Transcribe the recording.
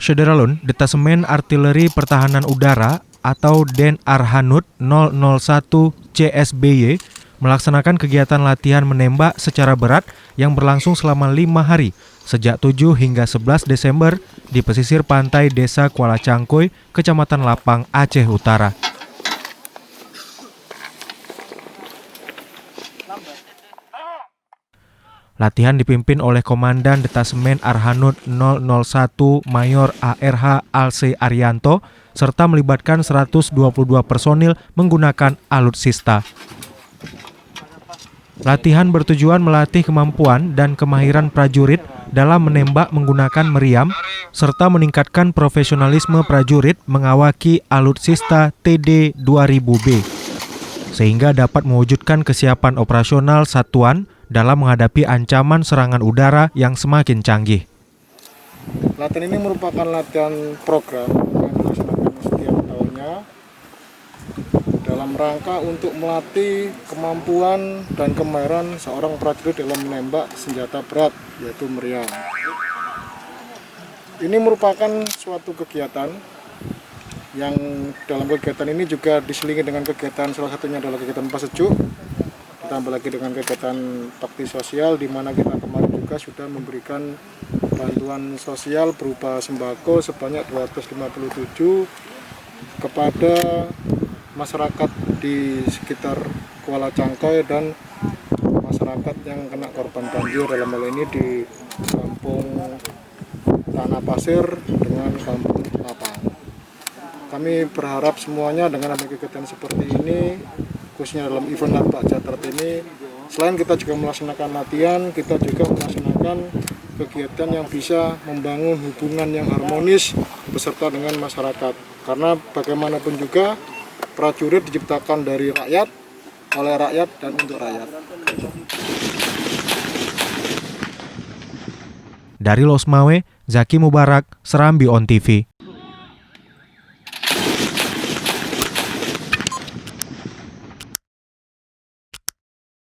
Sederalun, Detasemen Artileri Pertahanan Udara atau Den Arhanud 001 CSBY melaksanakan kegiatan latihan menembak secara berat yang berlangsung selama 5 hari sejak 7 hingga 11 Desember di pesisir pantai Desa Kuala Cangkoy, Kecamatan Lapang, Aceh Utara. Latihan dipimpin oleh Komandan Detasemen Arhanud 001 Mayor ARH Alse Arianto serta melibatkan 122 personil menggunakan alutsista. Latihan bertujuan melatih kemampuan dan kemahiran prajurit dalam menembak menggunakan meriam serta meningkatkan profesionalisme prajurit mengawaki alutsista TD-2000B sehingga dapat mewujudkan kesiapan operasional satuan dalam menghadapi ancaman serangan udara yang semakin canggih. Latihan ini merupakan latihan program yang dilaksanakan setiap tahunnya dalam rangka untuk melatih kemampuan dan kemahiran seorang prajurit dalam menembak senjata berat, yaitu meriam. Ini merupakan suatu kegiatan yang dalam kegiatan ini juga diselingi dengan kegiatan, salah satunya adalah kegiatan Pasejuk, ditambah lagi dengan kegiatan bakti sosial, di mana kita kemarin juga sudah memberikan bantuan sosial berupa sembako sebanyak 257 kepada masyarakat di sekitar Kuala Cangkoy dan masyarakat yang kena korban banjir, dalam hal ini di kampung Tanah Pasir dengan kampung Lapang. Kami berharap semuanya dengan adanya kegiatan seperti ini, khususnya dalam event Nembak Jatret ini, selain kita juga melaksanakan latihan, kita juga melaksanakan kegiatan yang bisa membangun hubungan yang harmonis beserta dengan masyarakat. Karena bagaimanapun juga prajurit diciptakan dari rakyat, oleh rakyat, dan untuk rakyat. Dari Losmawe, Zaki Mubarak, Serambi On TV.